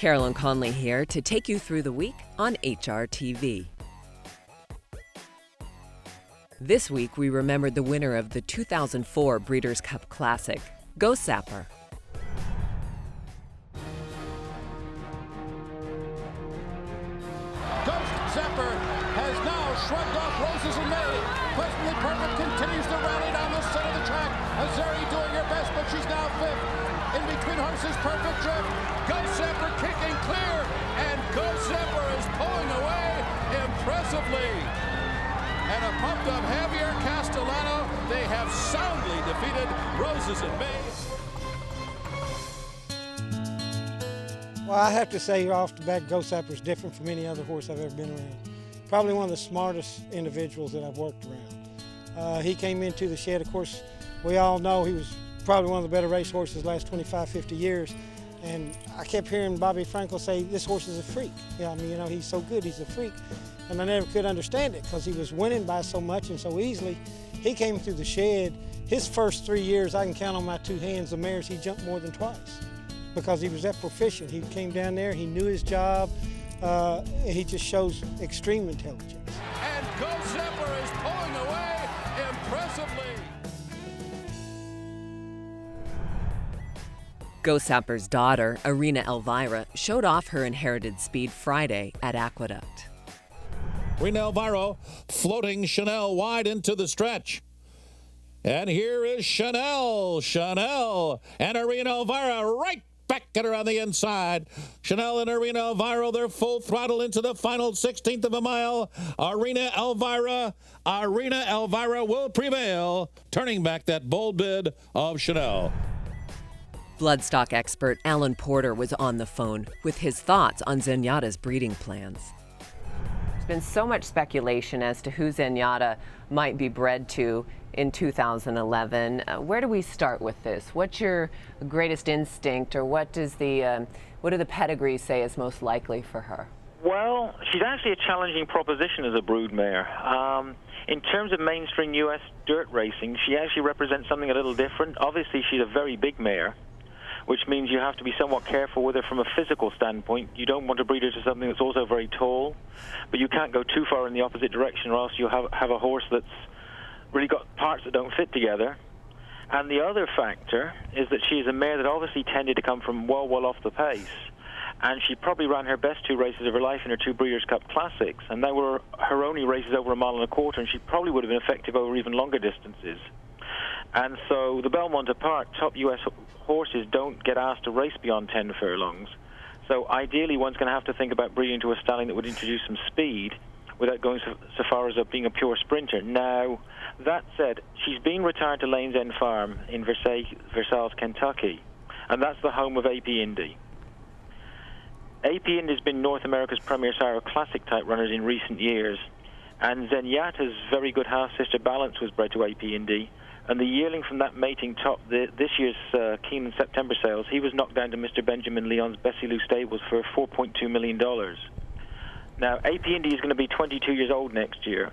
Carolyn Conley here to take you through the week on HRTV. This week, we remembered the winner of the 2004 Breeders' Cup Classic, Go Sapper. Zapper has now shrugged off Roses in May. Pleasantly Perfect continues to rally down the center of the track. Azeri doing her best, but she's now fifth. In between horses, Perfect Drift. Go Zapper kicking clear, and Go Zapper is pulling away impressively. And a pumped up Javier Castellano, they have soundly defeated Roses in May. Well, I have to say off the bat, Go Sapper is different from any other horse I've ever been around. Probably one of the smartest individuals that I've worked around. He came into the shed, of course, we all know he was probably one of the better race horses the last 25, 50 years. And I kept hearing Bobby Frankel say, this horse is a freak. Yeah, I mean, you know, he's so good, he's a freak. And I never could understand it because he was winning by so much and so easily. He came through the shed. His first 3 years, I can count on my two hands the mares he jumped more than twice, because he was that proficient. He came down there, he knew his job, he just shows extreme intelligence. And Go Zapper is pulling away impressively. Go Sapper's daughter, Arena Elvira, showed off her inherited speed Friday at Aqueduct. Arena Elvira floating Chanel wide into the stretch. And here is Chanel, and Arena Elvira right back at her on the inside. Chanel and Arena Elvira, they're full throttle into the final 16th of a mile. Arena Elvira will prevail, turning back that bold bid of Chanel. Bloodstock expert Alan Porter was on the phone with his thoughts on Zenyatta's breeding plans. There's been so much speculation as to who Zenyatta might be bred to in 2011. Where do we start with this? What's your greatest instinct, or what do the pedigrees say is most likely for her? Well, she's actually a challenging proposition as a broodmare. In terms of mainstream U.S. dirt racing, she actually represents something a little different. Obviously, she's a very big mare, which means you have to be somewhat careful with her from a physical standpoint. You don't want to breed her to something that's also very tall, but you can't go too far in the opposite direction, or else you'll have a horse that's really got parts that don't fit together. And the other factor is that she is a mare that obviously tended to come from well off the pace, and she probably ran her best two races of her life in her two Breeders' Cup Classics, and they were her only races over 1.25 miles, and she probably would have been effective over even longer distances. And so the Belmont apart, top U.S. horses don't get asked to race beyond 10 furlongs. So ideally, one's going to have to think about breeding to a stallion that would introduce some speed without going so far as being a pure sprinter. Now, that said, she's been retired to Lane's End Farm in Versailles, Kentucky, and that's the home of AP Indy. AP Indy has been North America's premier sire of classic-type runners in recent years, and Zenyatta's very good half-sister Balance was bred to AP Indy, and the yearling from that mating top this year's Keenan September sales, he was knocked down to Mr. Benjamin Leon's Bessie Lou stables for $4.2 million. Now, AP Indy is going to be 22 years old next year,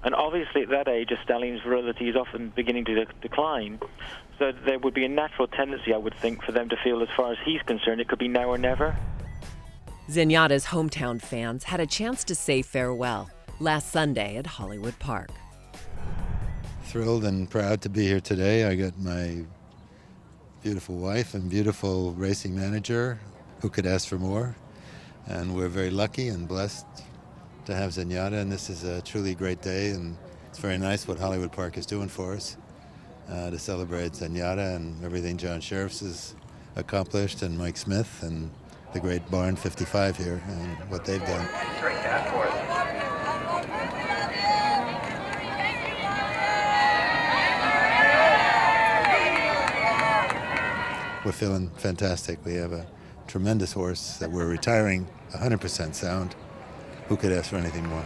and obviously at that age, a stallion's virility is often beginning to decline, so there would be a natural tendency, I would think, for them to feel, as far as he's concerned, it could be now or never. Zenyatta's hometown fans had a chance to say farewell last Sunday at Hollywood Park. Thrilled and proud to be here today. I got my beautiful wife and beautiful racing manager. Who could ask for more? And we're very lucky and blessed to have Zenyatta, and this is a truly great day, and it's very nice what Hollywood Park is doing for us to celebrate Zenyatta and everything John Sheriffs has accomplished, and Mike Smith and the great Barn 55 here and what they've done. We're feeling fantastic. We have a tremendous horse that we're retiring 100% sound. Who could ask for anything more?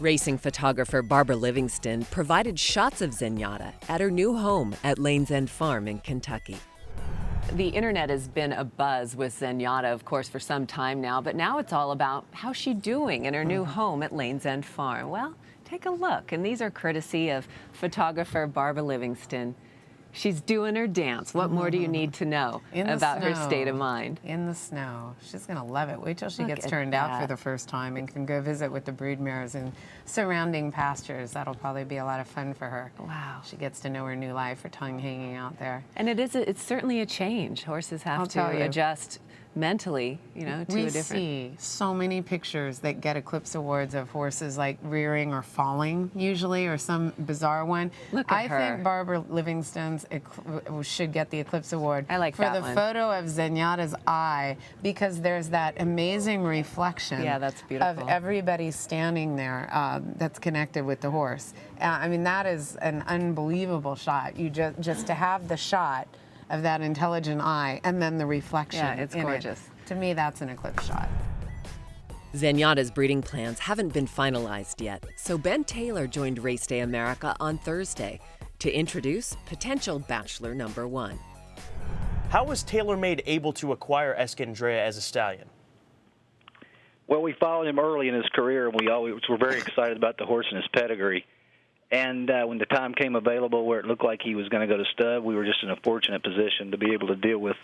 Racing photographer Barbara Livingston provided shots of Zenyatta at her new home at Lane's End Farm in Kentucky. The internet has been abuzz with Zenyatta, of course, for some time now, but now it's all about how's she doing in her new home at Lane's End Farm. Well, Take a look, and these are courtesy of photographer Barbara Livingston. She's doing her dance. What more do you need to know about her state of mind? In the snow. She's going to love it. Wait till she Look gets at turned out that. for the first time and can go visit with the broodmares in surrounding pastures. That'll probably be a lot of fun for her. Wow. She gets to know her new life, her tongue hanging out there. And it's certainly a change. Horses have to adjust mentally, you know, to we a different... see so many pictures that get Eclipse Awards of horses like rearing or falling, usually, or some bizarre one. Look at her. I think Barbara Livingston's should get the Eclipse Award I like for that the one. photo of Zenyatta's eye, because there's that amazing reflection that's beautiful. of everybody standing there that's connected with the horse. I mean, that is an unbelievable shot. You just to have the shot of that intelligent eye, and then the reflection. Yeah, it's gorgeous. To me, that's an eclipse shot. Zenyatta's breeding plans haven't been finalized yet, so Ben Taylor joined Race Day America on Thursday to introduce potential bachelor number 1. How was TaylorMade able to acquire Escandrea as a stallion? Well, we followed him early in his career, and we always were very excited about the horse and his pedigree. And when the time came available where it looked like he was going to go to stud, we were just in a fortunate position to be able to deal with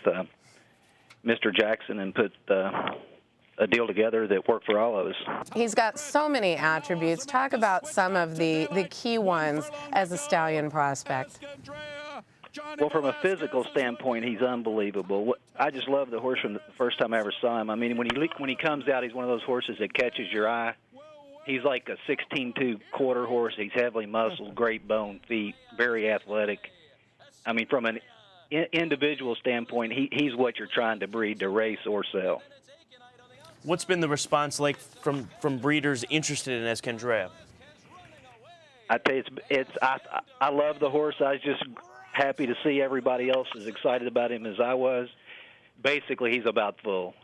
Mr. Jackson and put a deal together that worked for all of us. He's got so many attributes. Talk about some of the key ones as a stallion prospect. Well, from a physical standpoint, he's unbelievable. I just love the horse from the first time I ever saw him. I mean, when he comes out, he's one of those horses that catches your eye. He's like a 16-2 quarter horse. He's heavily muscled, great bone feet, very athletic. I mean, from an individual standpoint, he's what you're trying to breed to race or sell. What's been the response like from breeders interested in Escandrea? I tell you, I love the horse. I was just happy to see everybody else as excited about him as I was. Basically, he's about full.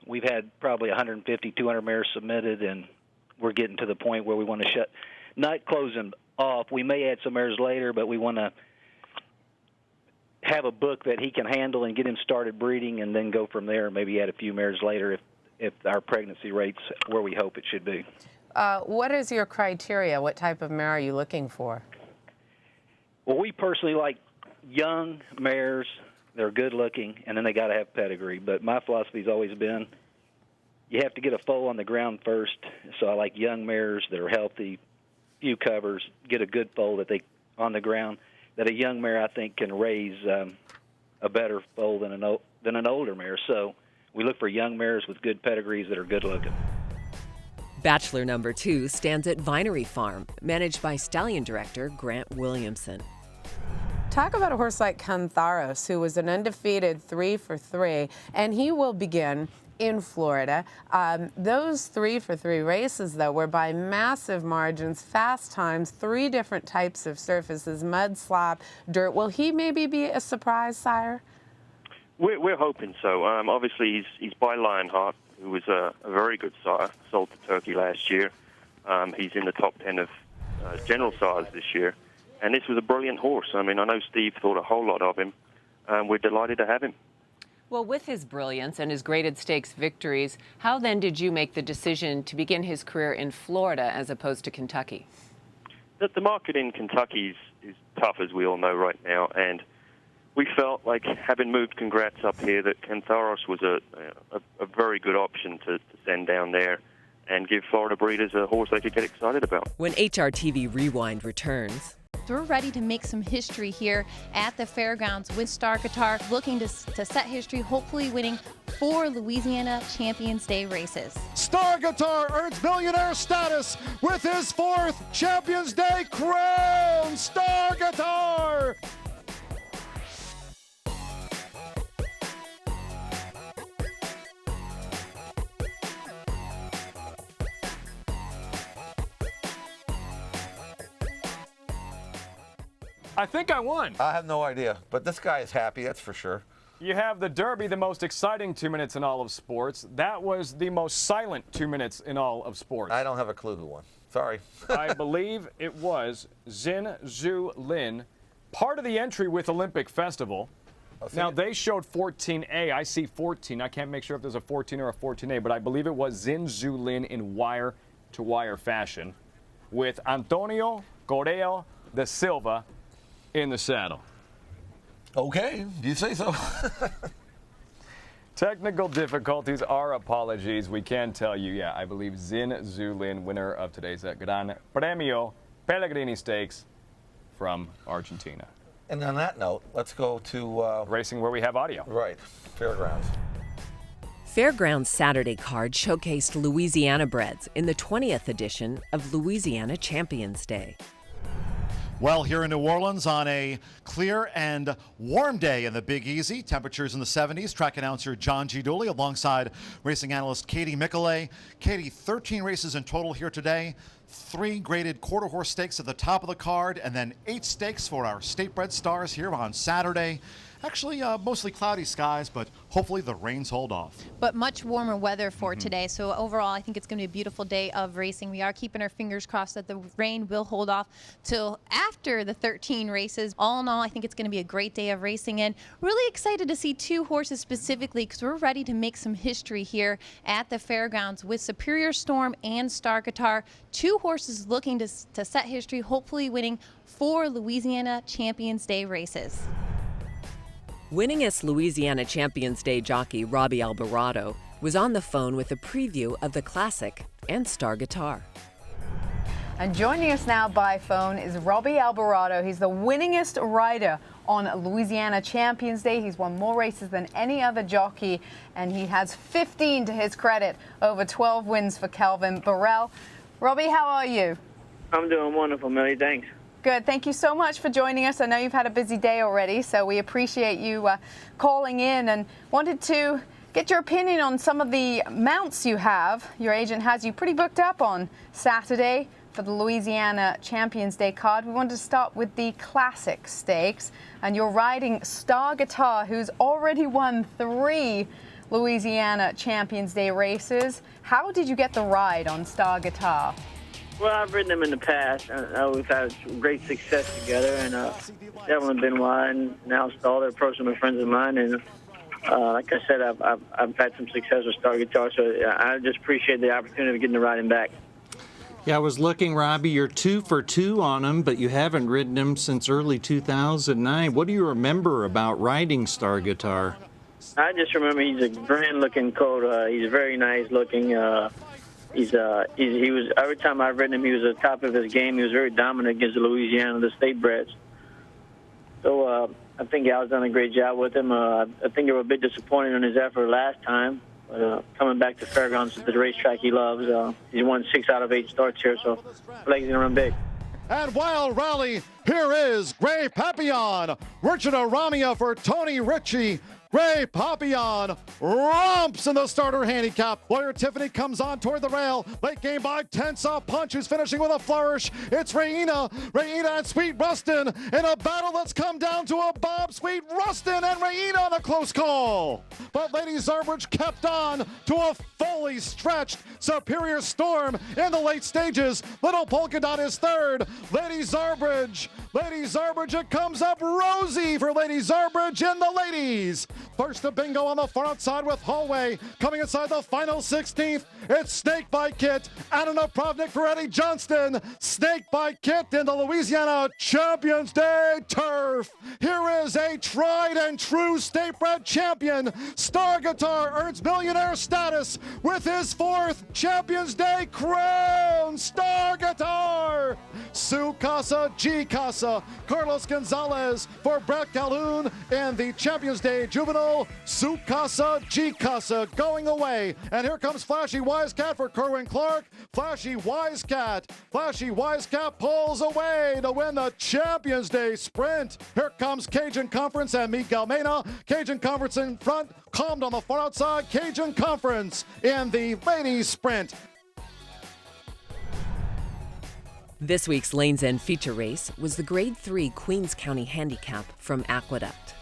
We've had probably 150, 200 mares submitted, and we're getting to the point where we want to not close him off. We may add some mares later, but we want to have a book that he can handle and get him started breeding, and then go from there. Maybe add a few mares later if our pregnancy rate's where we hope it should be. What is your criteria? What type of mare are you looking for? Well, we personally like young mares. They're good looking, and then they got to have pedigree. But my philosophy's always been you have to get a foal on the ground first. So I like young mares that are healthy, few covers, get a good foal on the ground. That a young mare, I think, can raise a better foal than an older mare. So we look for young mares with good pedigrees that are good looking. Bachelor number 2 stands at Vinery Farm, managed by stallion director Grant Williamson. Talk about a horse like Cantharos, who was an undefeated 3 for 3, and he will begin in Florida. Those 3 for 3 races, though, were by massive margins, fast times, 3 different types of surfaces, mud, slop, dirt. Will he maybe be a surprise, sire? We're hoping so. Obviously, he's by Lionheart, who was a very good sire, sold to Turkey last year. He's in the top 10 of general sires this year. And this was a brilliant horse. I mean, I know Steve thought a whole lot of him. We're delighted to have him. Well, with his brilliance and his graded stakes victories, how then did you make the decision to begin his career in Florida as opposed to Kentucky? The market in Kentucky is tough, as we all know right now, and we felt like, having moved Congrats up here, that Cantharos was a very good option to send down there and give Florida breeders a horse they could get excited about. When HRTV Rewind returns... We're ready to make some history here at the fairgrounds with Star Guitar, looking to set history, hopefully winning 4 Louisiana Champions Day races. Star Guitar earns millionaire status with his 4th Champions Day crown. Star Guitar! I think I won. I have no idea, but this guy is happy, that's for sure. You have the Derby, the most exciting 2 minutes in all of sports. That was the most silent 2 minutes in all of sports. I don't have a clue who won. Sorry. I believe it was Zin Zhu Lin, part of the entry with Olympic Festival. Now, they showed 14A. I see 14. I can't make sure if there's a 14 or a 14A, but I believe it was Zin Zhu Lin in wire-to-wire fashion. with Antonio Correa da Silva in the saddle. Okay, you say so. Technical difficulties, our apologies. We can tell you, yeah, I believe Zin Zhu Lin, winner of today's Gran Premio Pellegrini Stakes from Argentina. And on that note, let's go to racing where we have audio. Right, Fairgrounds. Fairgrounds Saturday card showcased Louisiana breds in the 20th edition of Louisiana Champions Day. Well, here in New Orleans on a clear and warm day in the Big Easy, temperatures in the 70s. Track announcer John G. Dooley alongside racing analyst Katie Michelet. Katie, 13 races in total here today. 3 graded quarter horse stakes at the top of the card, and then 8 stakes for our state bred stars here on Saturday. Actually, mostly cloudy skies, but hopefully the rains hold off. But much warmer weather for today. So overall, I think it's going to be a beautiful day of racing. We are keeping our fingers crossed that the rain will hold off till after the 13 races. All in all, I think it's going to be a great day of racing, and really excited to see 2 horses specifically because we're ready to make some history here at the Fairgrounds with Superior Storm and Star Guitar. 2 horses looking to set history, hopefully winning 4 Louisiana Champions Day races. Winningest Louisiana Champions Day jockey Robbie Alvarado was on the phone with a preview of the Classic and Star Guitar. And joining us now by phone is Robbie Alvarado. He's the winningest rider on Louisiana Champions Day. He's won more races than any other jockey, and he has 15 to his credit, over 12 wins for Calvin Burrell. Robbie, how are you? I'm doing wonderful, Millie. Thanks. Good. Thank you so much for joining us. I know you've had a busy day already, so we appreciate you calling in, and wanted to get your opinion on some of the mounts you have. Your agent has you pretty booked up on Saturday for the Louisiana Champions Day card. We wanted to start with the Classic Stakes, and you're riding Star Guitar, who's already won 3 Louisiana Champions Day races. How did you get the ride on Star Guitar? Well, I've ridden them in the past. We've had great success together, and Devlin Benoit and now Stahl, they're personal friends of mine, and like I said, I've had some success with Star Guitar, so I just appreciate the opportunity of getting the riding back. Yeah, I was looking, Robbie, you're 2 for 2 on him, but you haven't ridden him since early 2009. What do you remember about riding Star Guitar? I just remember he's a grand-looking colt. He's very nice-looking. He was, every time I've ridden him, he was at the top of his game. He was very dominant against the Louisiana, the state breds. So I think Al's done a great job with him. I think they were a bit disappointed in his effort last time. But coming back to Fairgrounds, the racetrack he loves, he's won 6 out of 8 starts here, so I feel like he's going to run big. And Wild Rally, here is Gray Papillon. Richard Aramia for Tony Ritchie. Gray Papillon romps in the starter handicap. Lawyer Tiffany comes on toward the rail. Late game by Tensa Punch, who's finishing with a flourish. It's Raina and Sweet Rustin in a battle that's come down to a Bob. Sweet Rustin and Raina on a close call. But Lady Zarbridge kept on to a fully stretched Superior Storm in the late stages. Little Polka Dot is third. Lady Zarbridge, it comes up rosy for Lady Zarbridge in the ladies. First to bingo on the far outside with Hallway. Coming inside the final 16th, it's Snake by Kit. Anna Provnik for Eddie Johnston. Snake by Kit in the Louisiana Champions Day turf. Here is a tried and true state-bred champion. Star Guitar earns millionaire status with his 4th Champions Day crown. Star Guitar. Sue Casa, G Casa. Carlos Gonzalez for Brett Calhoun in the Champions Day Juvenile. Sue Casa, G Casa going away. And here comes Flashy Wisecat for Kerwin Clark. Flashy Wisecat pulls away to win the Champions Day sprint. Here comes Cajun Conference and Miguel Mena. Cajun Conference in front, calmed on the far outside. Cajun Conference in the ladies sprint. This week's Lane's End feature race was the Grade 3 Queens County Handicap from Aqueduct.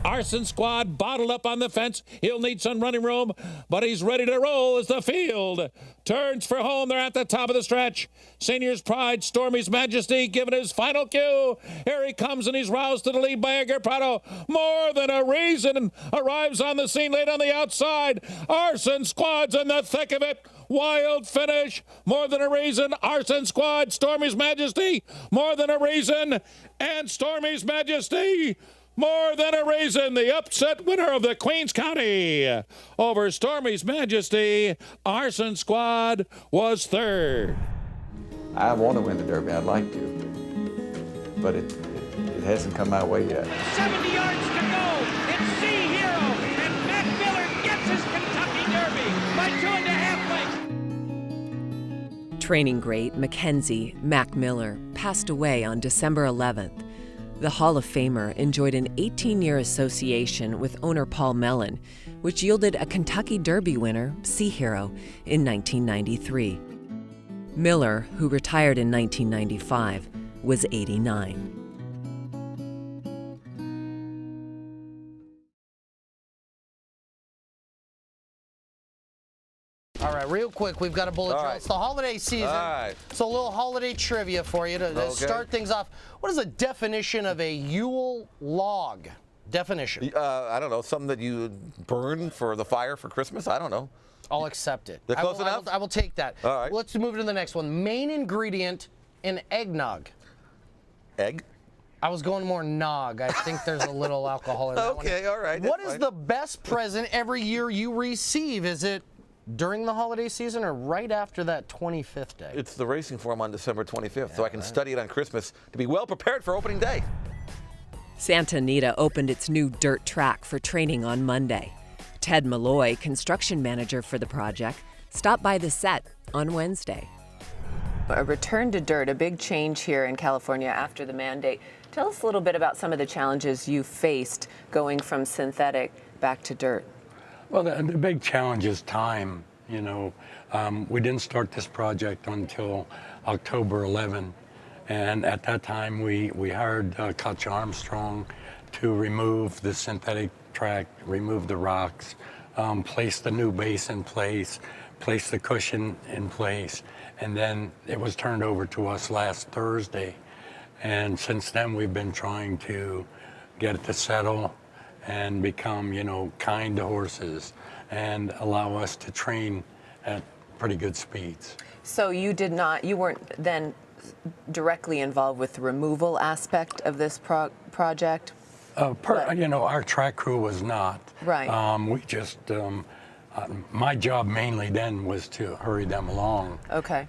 Arson Squad bottled up on the fence. He'll need some running room, but he's ready to roll as the field turns for home. They're at the top of the stretch. Senior's Pride, Stormy's Majesty, giving his final cue. Here he comes, and he's roused to the lead by Edgar Prado. More than a reason, arrives on the scene late on the outside. Arson Squad's in the thick of it. Wild finish. More Than a Reason. Arson Squad. Stormy's Majesty. More Than a Reason. And Stormy's Majesty. More Than a Reason, the upset winner of the Queens County. Over Stormy's Majesty, Arson Squad was third. I want to win the Derby. I'd like to. But it hasn't come my way yet. 70 yards to go. It's Sea Hero. And Matt Miller gets his Kentucky Derby by 2.5 lengths. Training great Mackenzie Mac Miller passed away on December 11th. The Hall of Famer enjoyed an 18-year association with owner Paul Mellon, which yielded a Kentucky Derby winner, Sea Hero, in 1993. Miller, who retired in 1995, was 89. All right, real quick, we've got a bullet drill. right. It's the holiday season. All right. So a little holiday trivia for you to start things off. What is the definition of a Yule log? Definition. I don't know, something that you burn for the fire for Christmas? I don't know. I'll accept it. They're close enough? I will take that. All right. Let's move to the next one. Main ingredient in eggnog. Egg? I was going more nog. I think there's a little alcohol in that one. Okay, all right. What that's is fine. the best present every year you receive? Is it during the holiday season or right after that 25th day? It's the racing form on December 25th, so I can study it on Christmas to be well prepared for opening day. Santa Anita opened its new dirt track for training on Monday. Ted Malloy, construction manager for the project, stopped by the set on Wednesday. A return to dirt, a big change here in California after the mandate. Tell us a little bit about some of the challenges you faced going from synthetic back to dirt. Well, the big challenge is time. You know, we didn't start this project until October 11, and at that time we hired Kutch Armstrong to remove the synthetic track, remove the rocks, place the new base in place, place the cushion in place, and then it was turned over to us last Thursday. And since then we've been trying to get it to settle and become, you know, kind to horses and allow us to train at pretty good speeds. So you weren't then directly involved with the removal aspect of this project? You know, our track crew was not. Right. We just, my job mainly then was to hurry them along. Okay.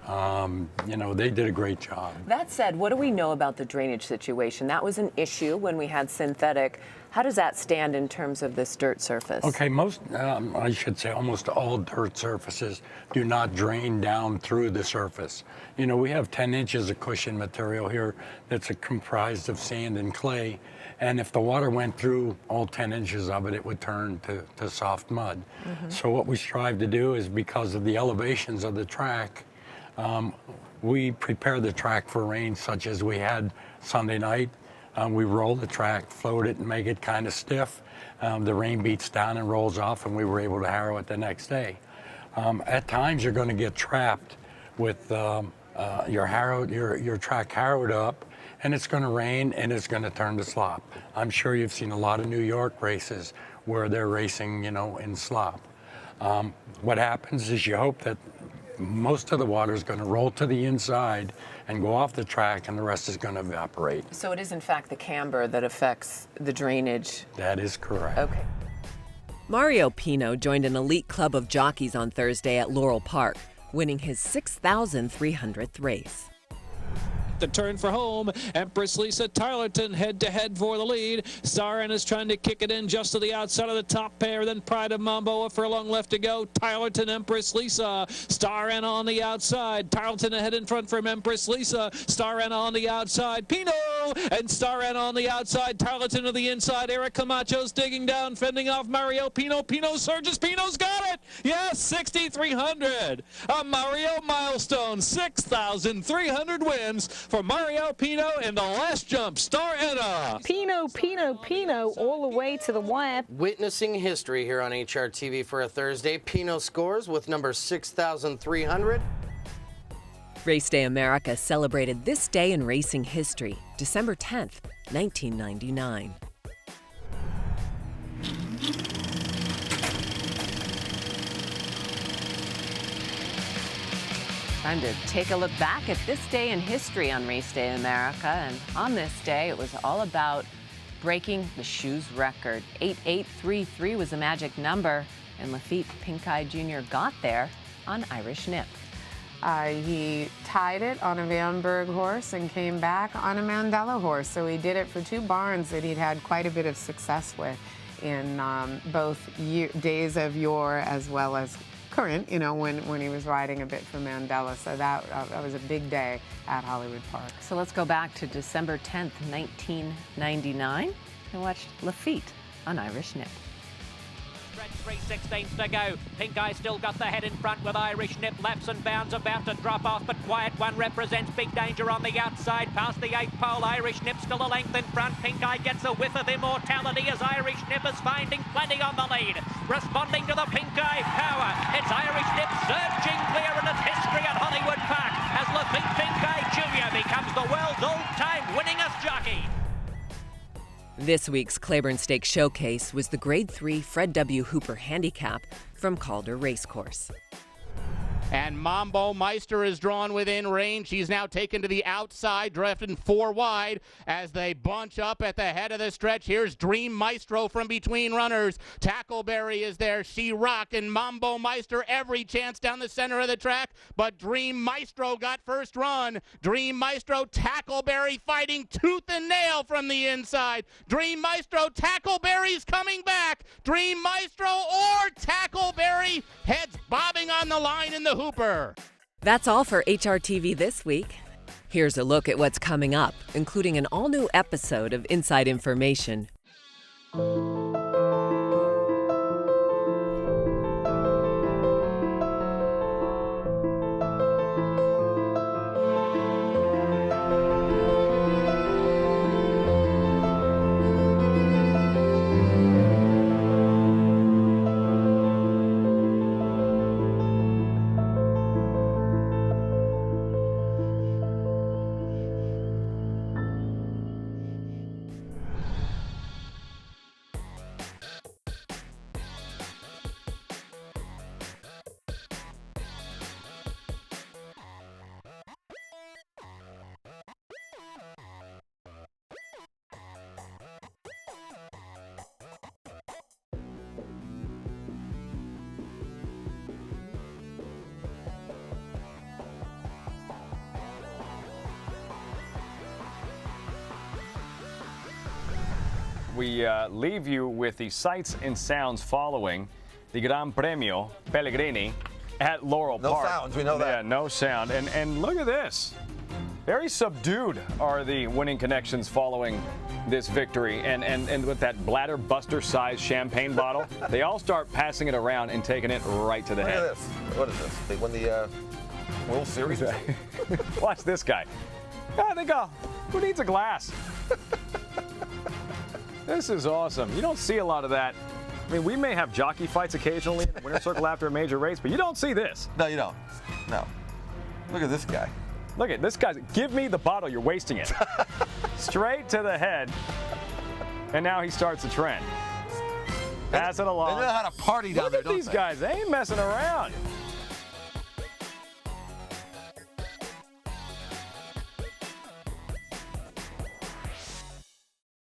You know, they did a great job. That said, what do we know about the drainage situation? That was an issue when we had synthetic. How does that stand in terms of this dirt surface? Okay, I should say almost all dirt surfaces do not drain down through the surface. You know, we have 10 inches of cushion material here that's comprised of sand and clay. And if the water went through all 10 inches of it, it would turn to soft mud. Mm-hmm. So what we strive to do is, because of the elevations of the track, we prepare the track for rain, such as we had Sunday night. We roll the track, float it, and make it kind of stiff. The rain beats down and rolls off, and we were able to harrow it the next day. At times, you're going to get trapped with your track harrowed up, and it's going to rain and it's going to turn to slop. I'm sure you've seen a lot of New York races where they're racing, you know, in slop. What happens is you hope that most of the water is going to roll to the inside and go off the track, and the rest is going to evaporate. So it is in fact the camber that affects the drainage. That is correct. Okay. Mario Pino joined an elite club of jockeys on Thursday at Laurel Park, winning his 6,300th race. The turn for home. Empress Lisa Tarleton head-to-head for the lead. Starin is trying to kick it in just to the outside of the top pair. Then Pride of Mambo, a furlong left to go. Tarleton, Empress Lisa. Starin on the outside. Tarleton ahead in front from Empress Lisa. Starin on the outside. Pino and Starin on the outside. Tarleton to the inside. Eric Camacho's digging down, fending off Mario Pino. Pino surges. Pino's got it. Yes, 6,300. A Mario milestone. 6,300 wins for Mario Pino in the last jump. Star Anna. Pino, all the way to the wire. Witnessing history here on HRTV for a Thursday. Pino scores with number 6,300. Race Day America celebrated this day in racing history, December 10th, 1999. Time to take a look back at this day in history on Race Day America. And on this day, it was all about breaking the shoes record. 8833 was the magic number, and Lafitte Pink-Eye Jr. got there on Irish Nip. He tied it on a Van Berg horse and came back on a Mandela horse. So he did it for two barns that he'd had quite a bit of success with in both days of yore as well as current, you know, when he was riding a bit for Mandela. So that was a big day at Hollywood Park. So let's go back to December 10th, 1999, and watch Lafitte on Irish Nip. 3/16 to go. Pink-Eye still got the head in front with Irish Nip. Laps and bounds about to drop off, but Quiet One represents big danger on the outside. Past the 8th pole, Irish Nip still a length in front. Pink-Eye gets a whiff of immortality as Irish Nip is finding plenty on the lead. Responding to the Pink-Eye power, it's Irish Nip surging clear in its history at Hollywood Park as Lafitte Pink-Eye Jr. becomes the world's all-time winningest jockey. This week's Claiborne Stakes Showcase was the Grade 3 Fred W. Hooper Handicap from Calder Racecourse. And Mambo Meister is drawn within range. He's now taken to the outside, drifting 4 wide as they bunch up at the head of the stretch. Here's Dream Maestro from between runners. Tackleberry is there. She Rock and Mambo Meister every chance down the center of the track, but Dream Maestro got first run. Dream Maestro, Tackleberry fighting tooth and nail from the inside. Dream Maestro, Tackleberry's coming back. Dream Maestro or Tackleberry, heads bobbing on the line in the Hooper. That's all for HRTV this week. Here's a look at what's coming up, including an all-new episode of Inside Information. We leave you with the sights and sounds following the Gran Premio Pellegrini at Laurel Park. No sounds, we know that. Yeah, no sound. And look at this. Very subdued are the winning connections following this victory. And with that bladder buster sized champagne bottle, they all start passing it around and taking it right to the head. Look at this. What is this? They won the World Series? Watch this guy. I think, who needs a glass? This is awesome. You don't see a lot of that. I mean, we may have jockey fights occasionally in the winner's circle after a major race, but you don't see this. No, you don't. No. Look at this guy. Look at this guy. Give me the bottle. You're wasting it. Straight to the head. And now he starts a trend. Pass it along. They know how to party down there, don't they? Look at these guys. They ain't messing around.